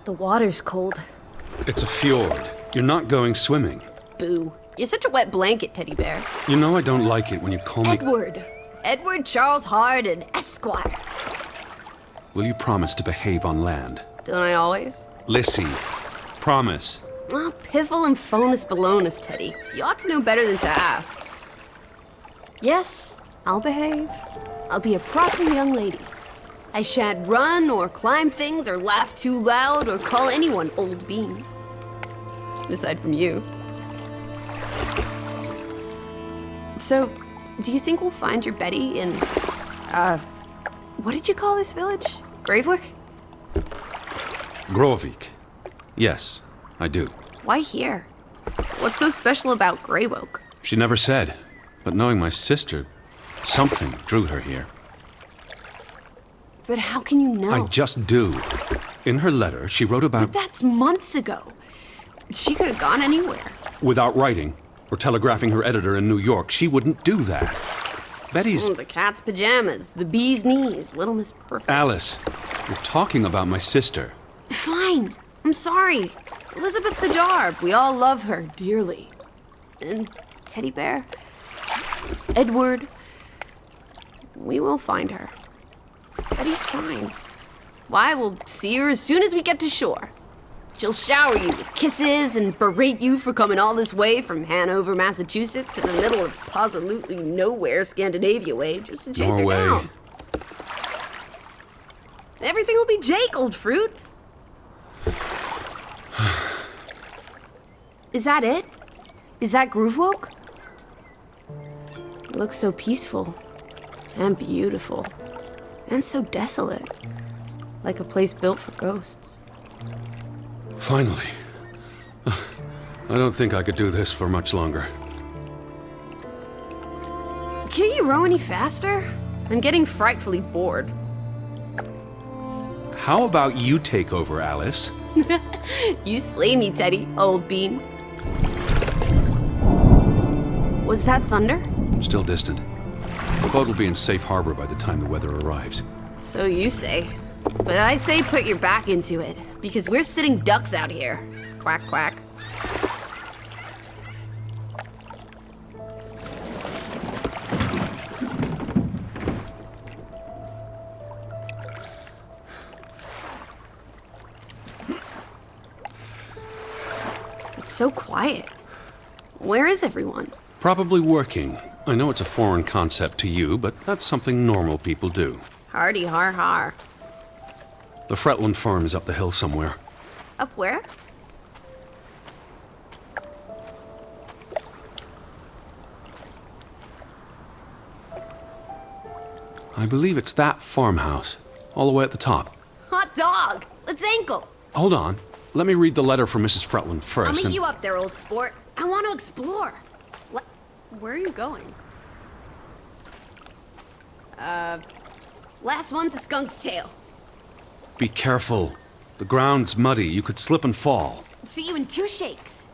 The water's cold. It's a fjord. You're not going swimming. Boo. You're such a wet blanket, teddy bear. You know I don't like it when you call me... Edward. Edward Charles Hardin, Esquire. Will you promise to behave on land? Don't I always? Lissy, promise. Oh, piffle and phonus balonus, Teddy. You ought to know better than to ask. Yes, I'll behave. I'll be a proper young lady. I shan't run or climb things or laugh too loud or call anyone old bean. Aside from you. So, do you think we'll find your Betty in, what did you call this village? Gravik? Grovik. Yes, I do. Why here? What's so special about Gravik? She never said, but knowing my sister, something drew her here. But how can you know? I just do. In her letter, she wrote about... But that's months ago. She could have gone anywhere. Without writing, or telegraphing her editor in New York, she wouldn't do that. Betty's... The cat's pajamas, the bee's knees, Little Miss Perfect. Alice, you're talking about my sister. Fine. I'm sorry. Elizabeth Sidarb. We all love her dearly. And Teddy Bear, Edward, we will find her. Betty's fine. Why, we'll see her as soon as we get to shore. She'll shower you with kisses and berate you for coming all this way from Hanover, Massachusetts to the middle of absolutely nowhere Scandinavia way just to chase Norway. her down. Everything will be Jake, old fruit. Is that it? Is that Groovewok? It looks so peaceful and beautiful and so desolate, like a place built for ghosts. Finally. I don't think I could do this for much longer. Can't you row any faster? I'm getting frightfully bored. How about you take over, Alice? You slay me, Teddy, old bean. Was that thunder? Still distant. The boat will be in safe harbor by the time the weather arrives. So you say. But I say put your back into it, because we're sitting ducks out here. Quack, quack. It's so quiet. Where is everyone? Probably working. I know it's a foreign concept to you, but that's something normal people do. Hardy har har. The Fretland farm is up the hill somewhere. Up where? I believe it's that farmhouse, all the way at the top. Hot dog! Let's ankle! Hold on. Let me read the letter from Mrs. Fretland first. I'll meet and... you up there, old sport. I want to explore. What? Where are you going? Last one's a skunk's tail. Be careful. The ground's muddy. You could slip and fall. See you in 2 shakes.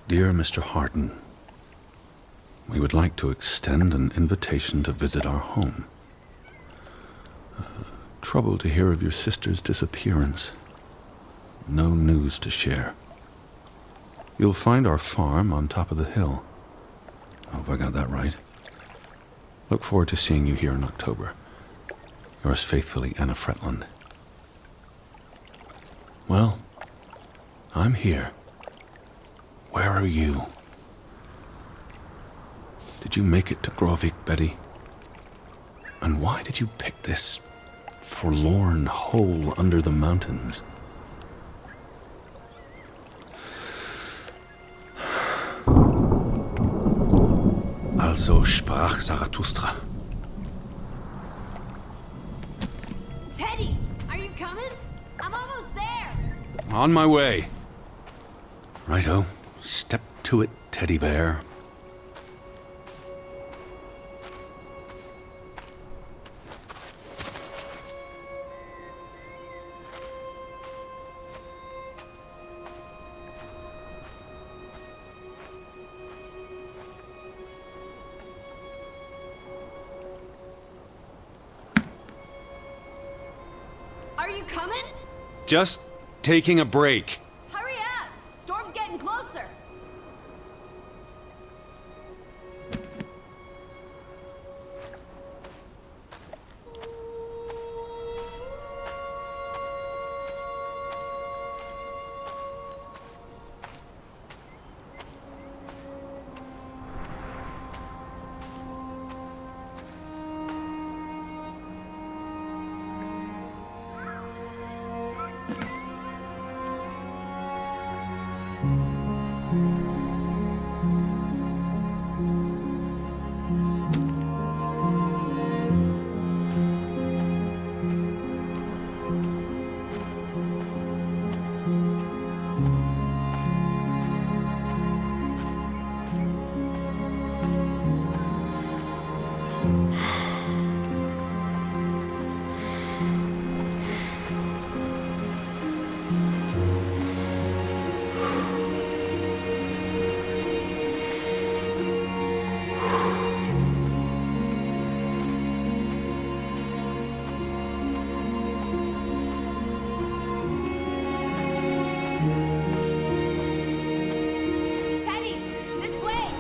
Dear Mr. Hardin, we would like to extend an invitation to visit our home. Troubled to hear of your sister's disappearance. No news to share. You'll find our farm on top of the hill. I hope I got that right. Look forward to seeing you here in October. Yours faithfully, Anna Fretland. Well, I'm here. Where are you? Did you make it to Grovik, Betty? And why did you pick this forlorn hole under the mountains? Also sprach Zarathustra. Teddy, are you coming? I'm almost there. On my way. Righto. Step to it, teddy bear. coming? Just taking a break. Hurry up! Storm's getting closer. Teddy, this way!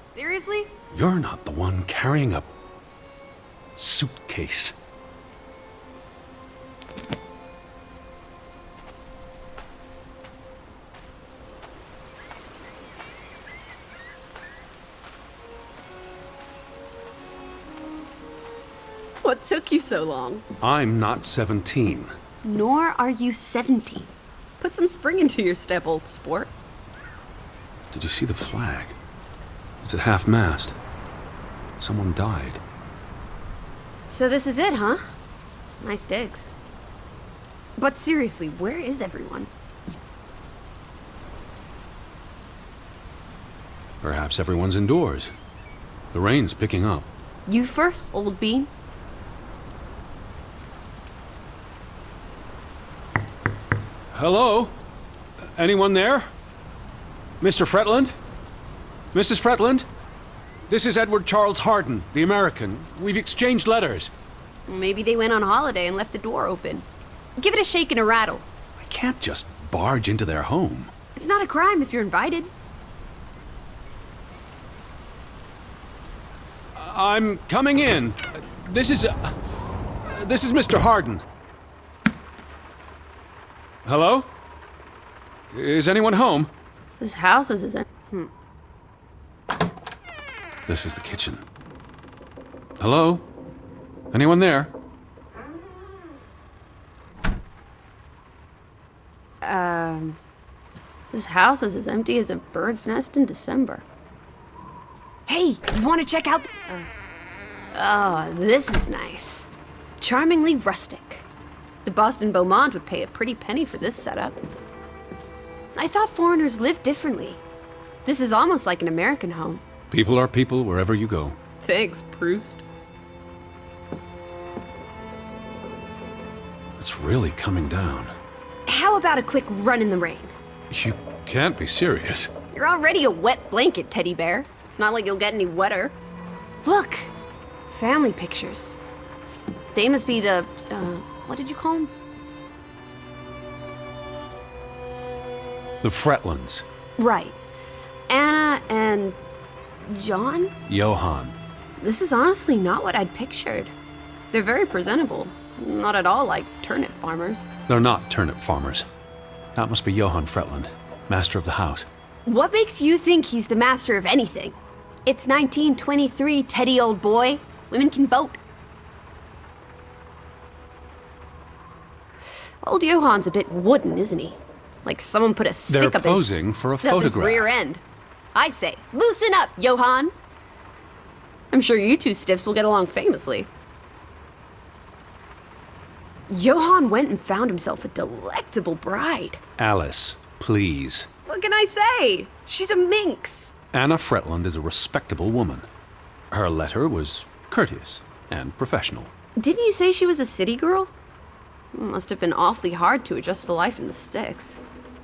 Seriously? You're not the one carrying a suitcase. What took you so long? I'm not 17. Nor are you 17. Put some spring into your step, old sport. Did you see the flag? It's at half-mast. Someone died. So this is it, huh? Nice digs. But seriously, where is everyone? Perhaps everyone's indoors. The rain's picking up. You first, old bean. Hello? Anyone there? Mr. Fretland? Mrs. Fretland? This is Edward Charles Harden, the American. We've exchanged letters. Maybe they went on holiday and left the door open. Give it a shake and a rattle. I can't just barge into their home. It's not a crime if you're invited. I'm coming in. This is Mr. Harden. Hello? Is anyone home? This house is a... This is the kitchen. Hello? Anyone there? This house is as empty as a bird's nest in December. Hey, you want to check out Oh, this is nice. Charmingly rustic. The Boston Beaumont would pay a pretty penny for this setup. I thought foreigners lived differently. This is almost like an American home. People are people wherever you go. Thanks, Proust. It's really coming down. How about a quick run in the rain? You can't be serious. You're already a wet blanket, teddy bear. It's not like you'll get any wetter. Look! Family pictures. They must be the, what did you call them? The Fretlands. Right. Anna and John? Johann. This is honestly not what I'd pictured. They're very presentable. Not at all like turnip farmers. They're not turnip farmers. That must be Johann Fretland, master of the house. What makes you think he's the master of anything? It's 1923, Teddy, old boy. Women can vote. Old Johann's a bit wooden, isn't he? Like someone put a stick They're up his... posing for a up his photograph. rear end. I say, loosen up, Johann! I'm sure you two stiffs will get along famously. Johann went and found himself a delectable bride. Alice, please. What can I say? She's a minx. Anna Fretland is a respectable woman. Her letter was courteous and professional. Didn't you say she was a city girl? Must have been awfully hard to adjust to life in the sticks.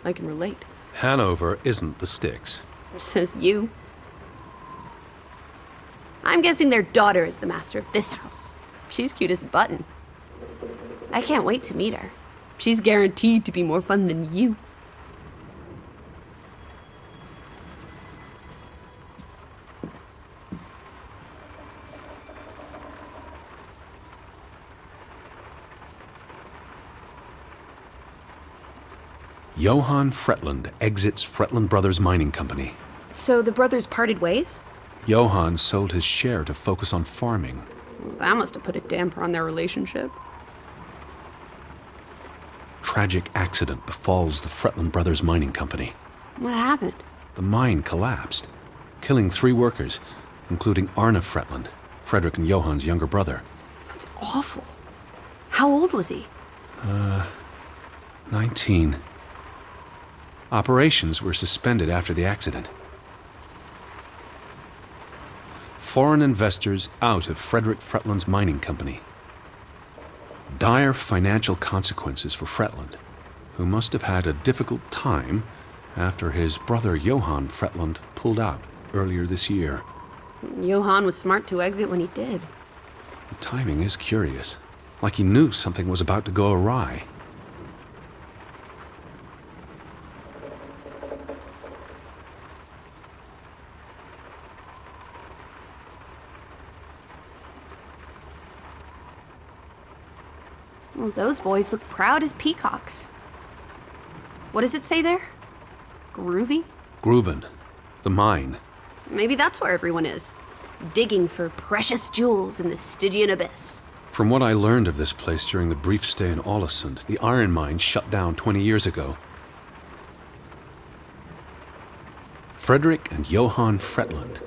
I can relate. Hanover isn't the sticks. Says you. I'm guessing their daughter is the master of this house. She's cute as a button. I can't wait to meet her. She's guaranteed to be more fun than you. Johann Fretland exits Fretland Brothers Mining Company. So the brothers parted ways? Johann sold his share to focus on farming. That must have put a damper on their relationship. Tragic accident befalls the Fretland Brothers Mining Company. What happened? The mine collapsed, killing 3 workers, including Arne Fretland, Frederick and Johann's younger brother. That's awful. How old was he? 19. Operations were suspended after the accident. Foreign investors out of Frederick Fretland's mining company. Dire financial consequences for Fretland, who must have had a difficult time after his brother Johann Fretland pulled out earlier this year. Johann was smart to exit when he did. The timing is curious, like he knew something was about to go awry. Well, those boys look proud as peacocks. What does it say there? Groovy? Gruben, the mine. Maybe that's where everyone is. Digging for precious jewels in the Stygian abyss. From what I learned of this place during the brief stay in Ålesund, the iron mine shut down 20 years ago. Frederick and Johann Fretland,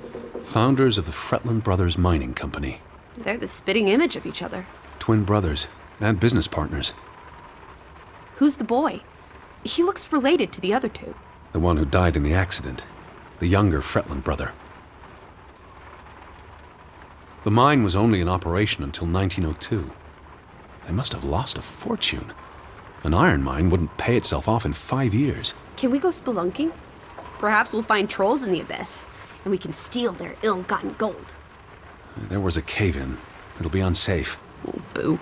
founders of the Fretland Brothers Mining Company. They're the spitting image of each other. Twin brothers and business partners. Who's the boy? He looks related to the other two. The one who died in the accident, the younger Fretland brother. The mine was only in operation until 1902. They must have lost a fortune. An iron mine wouldn't pay itself off in 5 years. Can we go spelunking? Perhaps we'll find trolls in the abyss, and we can steal their ill-gotten gold. There was a cave-in. It'll be unsafe. Oh, boo.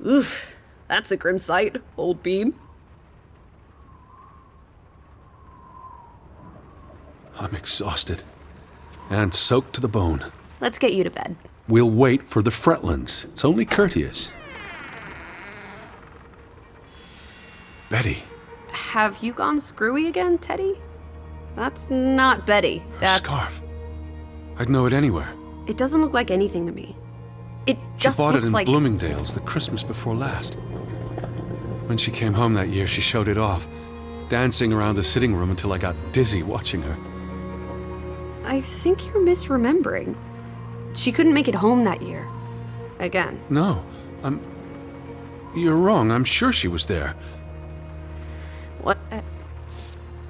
Oof, that's a grim sight, old bean. I'm exhausted and soaked to the bone. Let's get you to bed. We'll wait for the Fretlands. It's only courteous. Betty. Have you gone screwy again, Teddy? That's not Betty. That's... Scarf. I'd know it anywhere. It doesn't look like anything to me. It just She bought it looks in like... Bloomingdale's the Christmas before last. When she came home that year, she showed it off, dancing around the sitting room until I got dizzy watching her. I think you're misremembering. She couldn't make it home that year. Again. No, You're wrong. I'm sure she was there. What?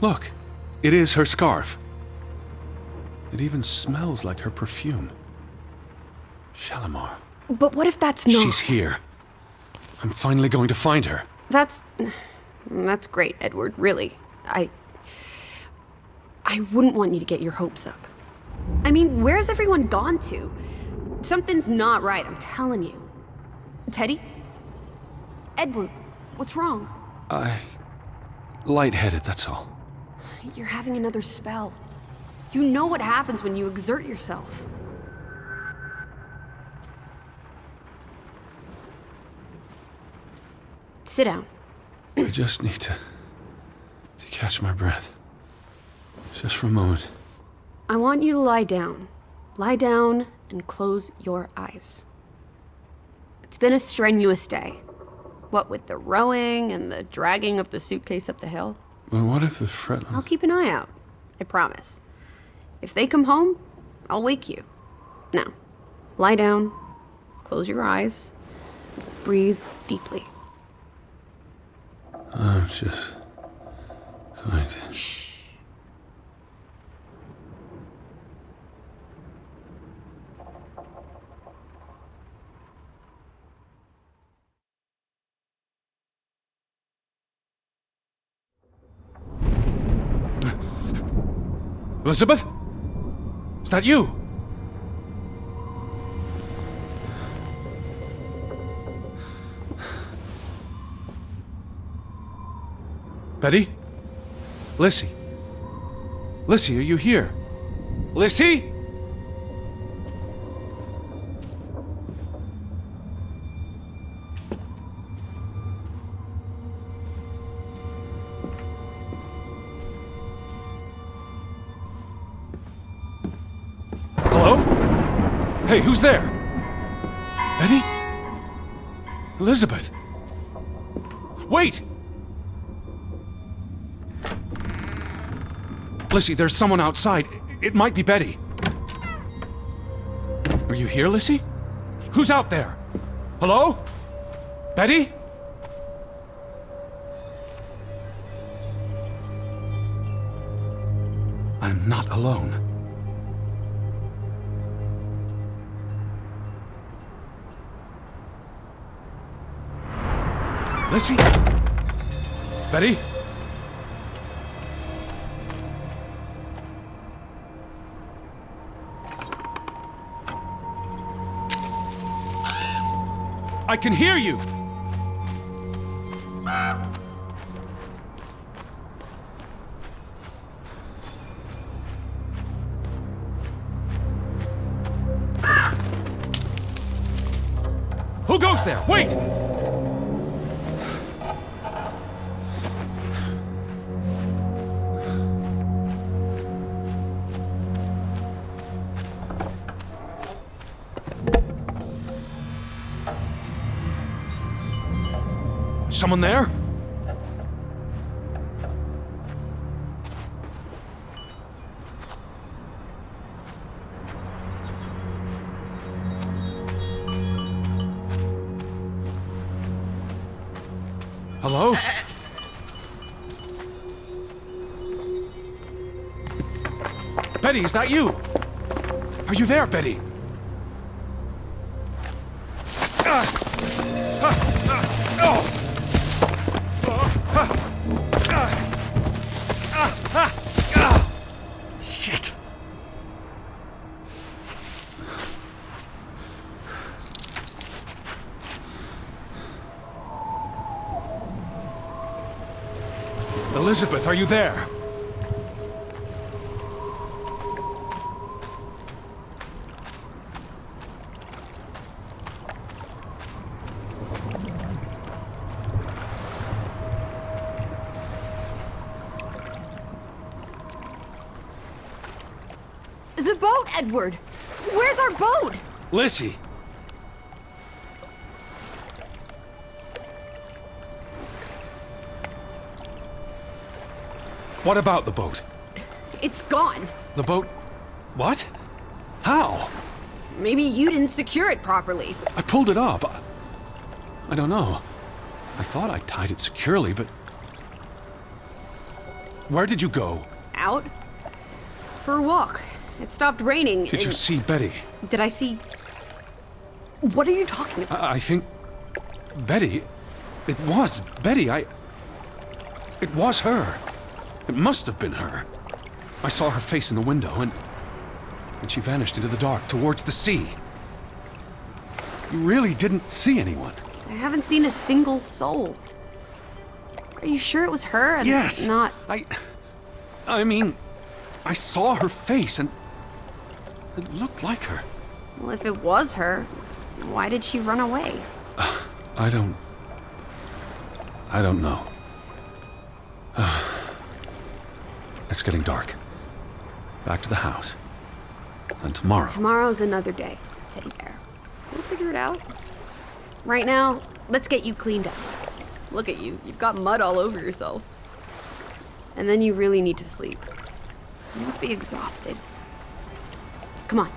Look, it is her scarf. It even smells like her perfume. Shalimar. But what if that's not... She's here. I'm finally going to find her. That's great, Edward, really. I wouldn't want you to get your hopes up. I mean, where's everyone gone to? Something's not right, I'm telling you. Teddy? Edward, what's wrong? Lightheaded, that's all. You're having another spell. You know what happens when you exert yourself. Sit down. I just need to catch my breath. Just for a moment. I want you to lie down. Lie down and close your eyes. It's been a strenuous day. What with the rowing and the dragging of the suitcase up the hill. Well, what if the Fretland... I'll keep an eye out. I promise. If they come home, I'll wake you. Now, lie down, close your eyes, breathe deeply. I'm just going to... Shh. Elizabeth? Is that you? Betty? Lissy? Lissy, are you here? Lissy? Hello? Hey, who's there? Betty? Elizabeth? Wait! Lissy, there's someone outside. It might be Betty. Are you here, Lissy? Who's out there? Hello? Betty? I'm not alone. Lissy? Betty? I can hear you! Who goes there? Wait! Someone there? Hello? Betty, is that you? Are you there, Betty? Shit. Elizabeth, are you there? The boat, Edward! Where's our boat? Lissy. What about the boat? It's gone. The boat... What? How? Maybe you didn't secure it properly. I pulled it up. I don't know. I thought I tied it securely, but... Where did you go? Out? For a walk. It stopped raining. Did you see Betty? Did I see... What are you talking about? I think... Betty... It was Betty. It was her. It must have been her. I saw her face in the window, and she vanished into the dark, towards the sea. You really didn't see anyone? I haven't seen a single soul. Are you sure it was her and Yes. not... I mean, I saw her face and it looked like her. Well, if it was her, why did she run away? I don't know. It's getting dark. Back to the house. And tomorrow. Tomorrow's another day, Teddy Bear. We'll figure it out. Right now, let's get you cleaned up. Look at you. You've got mud all over yourself. And then you really need to sleep. You must be exhausted. Come on.